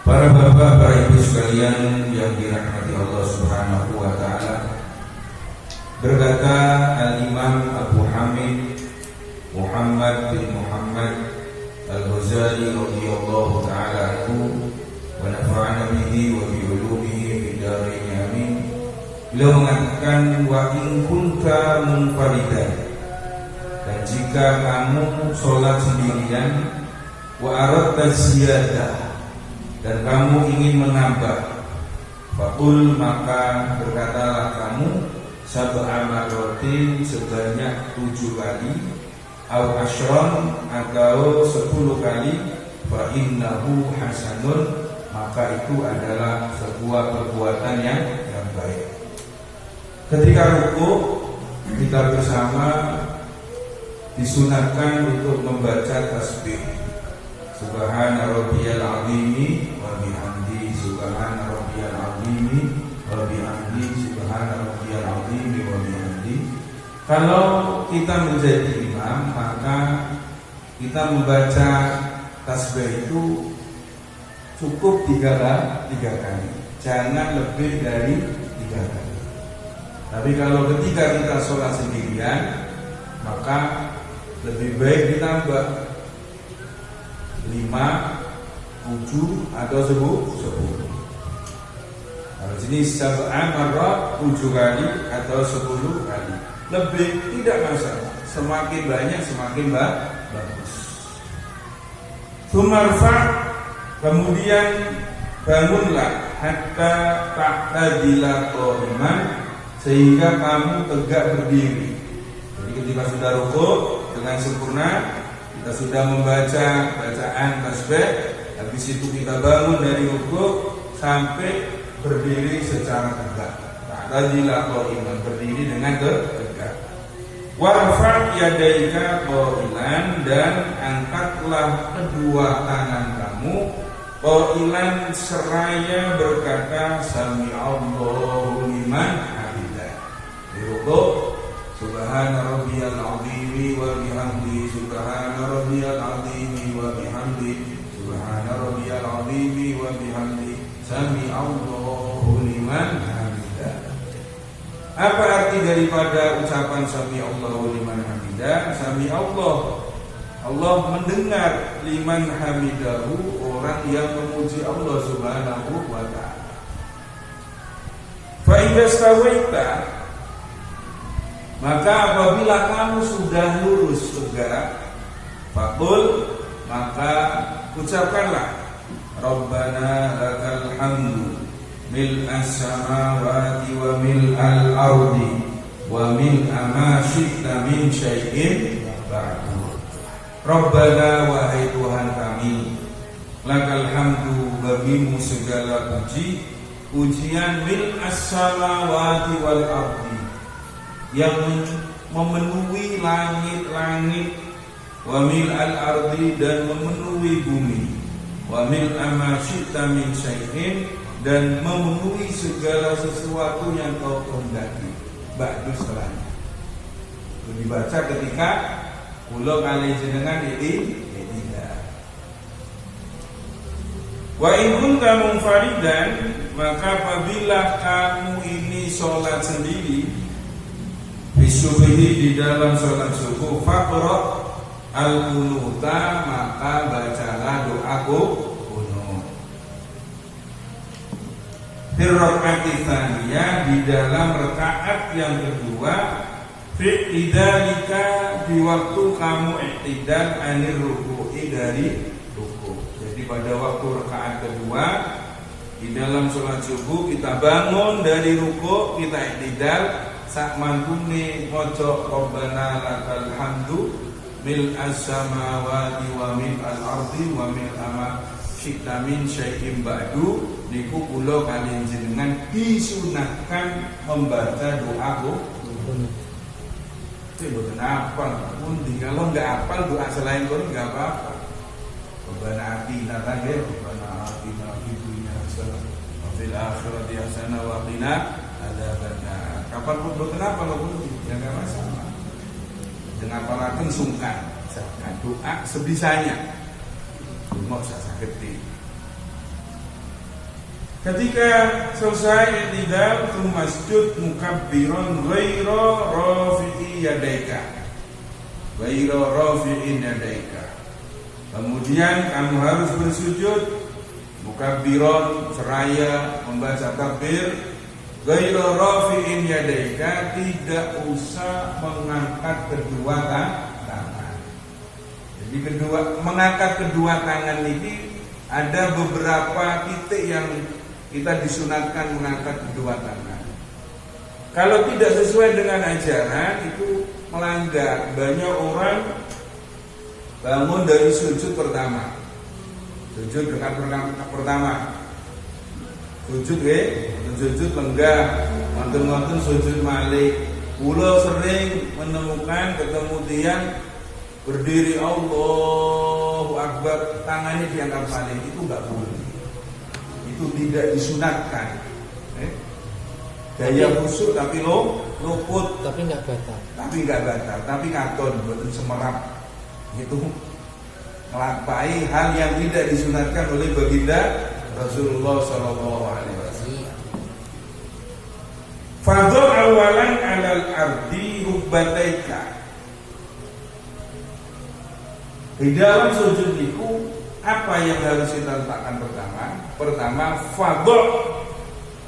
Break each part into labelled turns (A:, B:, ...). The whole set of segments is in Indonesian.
A: Para bapak, para ibu sekalian yang dirahmati Allah Subhanahu wa taala. Berkata Al-Imam Abu Hamid Muhammad bin Muhammad Al-Ghazali radhiyallahu taala anhu wa nafa'ana bihi wa bi ulumihi fid dharain amin. Beliau mengatakan wa in kunta munfaridan, dan jika kamu sholat sendirian, wa aradta ziyadah, dan kamu ingin menambah, faqul, maka berkatalah kamu sab'a marratin, sebanyak 7 kali, au asyron, atau 10 kali, fa innahu hasanun, maka itu adalah sebuah perbuatan yang baik. Ketika rukuk, kita bersama disunatkan untuk membaca tasbih Subhana rabbiyal azimi wa bihamdi, Subhana rabbiyal azimi wa bihamdi, Subhana rabbiyal azimi wa bihamdi. Kalau kita menjadi imam, maka kita membaca tasbih itu cukup 3 kali, jangan lebih dari 3 kali. Tapi kalau ketika kita sholat sendirian, maka lebih baik ditambah 5, 7, atau 10. Kalau sini sab'a marrat, 7 kali atau 10 kali. Lebih tidak masalah. Semakin banyak semakin bagus. Sumarfa, kemudian bangunlah hatta ta'tadila qa'iman, sehingga kamu tegak berdiri. Jadi ketika sudah rukuk dengan sempurna, kita sudah membaca bacaan tasbih, habis itu kita bangun dari rukuk sampai berdiri secara tegak. Ta'tadila qa'iman, berdiri dengan tegak. Warfa' yadaika qailan, dan angkatlah kedua tangan kamu qailan seraya berkata sami Allahu liman hamidah. Di rukuk Subhana rabbiyal azimi wa bihamdi, Subhana rabbiyal azimi wa bihamdi, Subhana rabbiyal azimi wa bihamdi, sami Allahu liman hamidah. Apa arti daripada ucapan sami Allahu liman hamidah? Sami Allah mendengar, liman hamidahu, orang yang memuji Allah Subhanahu wa ta'ala. Fa idza stawaita, maka apabila kamu sudah lurus tegak, faqul, maka ucapkanlah Rabbana lakal hamdu mil'as samawati wa mil'al ardi wa mil'a ma syi'ta min syai'in ba'du. Rabbana, wahai Tuhan kami, lakal hamdu, bagimu segala puji, pujian mil'as samawati wal ardi, yang memenuhi langit-langit, wa mil'al ardi, dan memenuhi bumi, wa mil'a ma syi'ta min syai'in, dan memenuhi segala sesuatu yang kau kehendaki. Ba'du, setelahnya itu dibaca ketika kula kali jenengan tidak. Wa in kunta munfaridan, maka apabila kamu ini sholat sendiri, bisubihi, di dalam sholat subuh, faqra al-qunuta, maka bacalah doa qunut. Fil rakaati tsaniyah, di dalam rakaat yang kedua, fi idzalika, di waktu kamu iktidal anir ruku'i, dari ruku'. Jadi pada waktu rakaat kedua di dalam sholat subuh, kita bangun dari ruku', kita iktidal, sak mantune maca Rabbana lakal hamdu mil'as samawati wa mil'al ardi wa mil'a ma syi'ta min syai'in ba'du. Niku kula kalian jenengan disunahkan membaca doa qunut. Itu bukan apal pun, kalau nggak apal doa selain qunut nggak apa-apa. Rabbana atina tadi, Rabbana atina fid dunya hasanah wa fil akhirati hasanah wa qina adzabannar. Kapan pun kenapa kalau pun ya nggak masalah. Dengan apalagi sungkan, doa sebisanya. Mau saya sakit. Ketika selesai i'tidal, masjud mukabbiran ghaira rafi'i yadaika. Ghaira rafi'in yadaika. Kemudian kamu harus bersujud mukabbiran seraya membaca takbir ghaira rafi'in yadaika, tidak usah mengangkat kedua tangan. Jadi mengangkat kedua tangan ini ada beberapa titik yang kita disunatkan mengangkat kedua tangan. Kalau tidak sesuai dengan ajaran itu melanggar. Banyak orang bangun dari sujud pertama. Sujud dengan pertama. Sujud sujud lenggah, wonten-wonten sujud malik. Kula sering menemukan ketemu tiang berdiri Allahu Akbar, tangannya diangkat balik, itu enggak boleh. Itu tidak disunatkan. Gaya khusyuk tapi luput,
B: tapi enggak batal.
A: Tapi katon mboten semerap. Itu melampaui hal yang tidak disunatkan oleh baginda Rasulullah sallallahu alaihi wasallam. Fadhal awalan 'alal ardi rubbataika. Di dalam sujud itu apa yang harus kita letakkan pertama? Pertama, fadhal,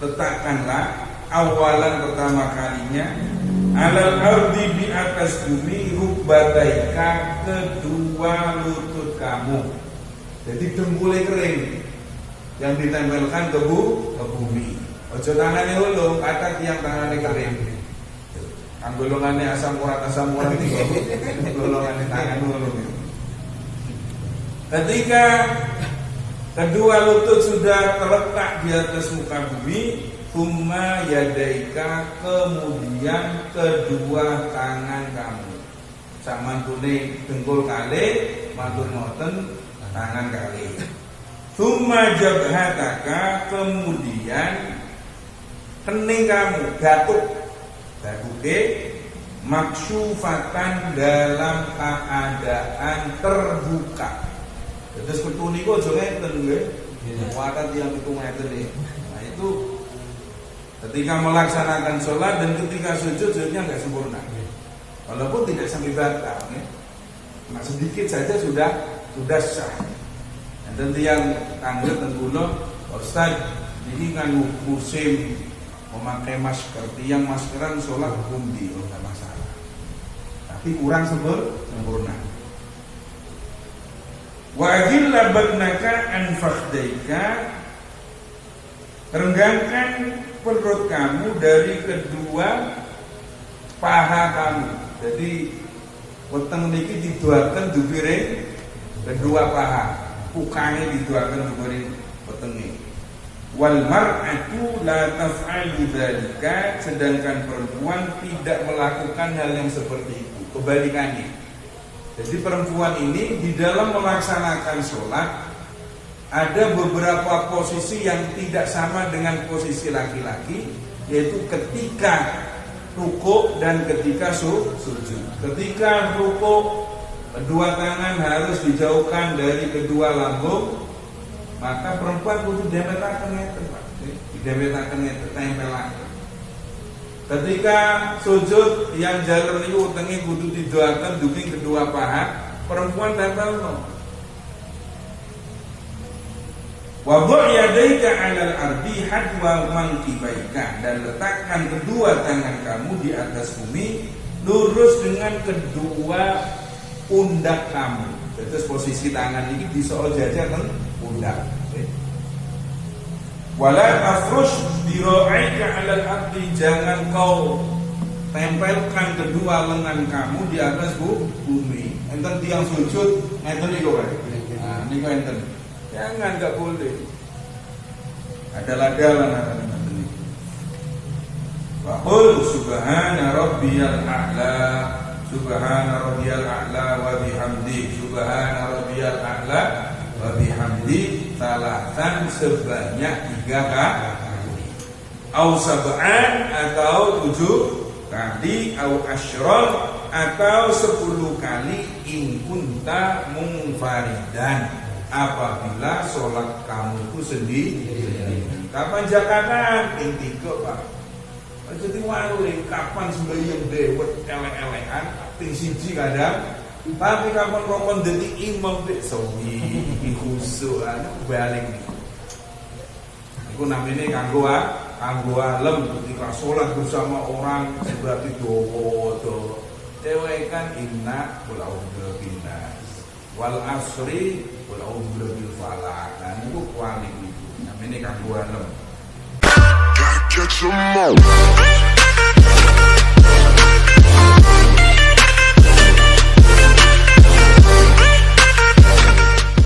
A: letakkanlah awalan pertama kalinya 'alal ardi, di atas bumi, rubbataika, kedua lutut kamu. Jadi dengkulnya kering yang ditempelkan ke bumi. Ojo tangannya ulung, kata tiang tangannya kering. Kan golongannya asam urat itu, golongannya tangan ulung. Ketika kedua lutut sudah terletak di atas muka bumi, thumma yadaika, kemudian kedua tangan kamu. Samantune dengkul kali, matur ngoten tangan kali. Thumma jabhataka, kemudian kening kamu, gatuke maksufatan, dalam keadaan terbuka. Terus ketuni kok aja ngeten nggih. Kuatan yang itu ngeten nih. Nah itu ketika melaksanakan sholat dan ketika sujudnya nggak sempurna. Walaupun tidak sampai batal, ya. Nah, sedikit saja sudah sah. Dan yang tanggal tenggulo, Ustaz, ini kan musim memakai masker. Yang maskeran sholat hukum di tidak masalah. Tapi kurang sempurna. Wa adilla batnaka an fakhdaika, renggangkan perut kamu dari kedua paha kamu. Jadi weteng niki diduaken dupire kedua paha, pukange diduaken dupire wetenge. Wal mar'atu la taf'alu dzalika, sedangkan perempuan tidak melakukan hal yang seperti itu, kebalikannya. Jadi perempuan ini di dalam melaksanakan sholat ada beberapa posisi yang tidak sama dengan posisi laki-laki, yaitu ketika rukuk dan ketika sujud. Ketika rukuk, kedua tangan harus dijauhkan dari kedua lambung, maka perempuan kudu dempetaken ngeten, Pak. Dempetaken ngeten, tempelaken. Ketika sujud yang jalur niku utenge kudu didoaken duking kedua paha, perempuan tempelno. Wa dha' yadaika 'alal ardi hadwa mankibaika, dan letakkan kedua tangan kamu di atas bumi lurus dengan kedua pundak kamu. Terus posisi tangan ini bisa jajakan pundak. Wala tafrush dira'aika 'alal ardi, jangan kau tempelkan kedua lengan kamu di atas bumi. Enten tiang sujud ngeten niku kae. Nah, niku enten. Jangan, enggak boleh. Adalah ngeten niku. Wa qul subhana rabbiyal a'la, subhana rabbiyal a'la wa bihamdi, subhana rabbiyal a'la wa bihamdi, salatan, sebanyak 3 kali, au sab'an, atau 7 kali, au asyron, atau 10 kali, in kunta munfaridan, apabila sholat kamu itu sendiri. Kapan jakanan? Ping 3 Pak. Jadi wae kapan sembahyang dewet elek-elekan ping 1 kadang. Tapi kapan rokon dadi imam dek sawi iki khusuk balik nih. Iku namanya kanggo alam ketika sholat bersama orang berarti doa. Cewek kan inna qul a'udzu binnas wal asri qul a'udzu bil falaq. Nah itu kuali itu namanya kanggo alam.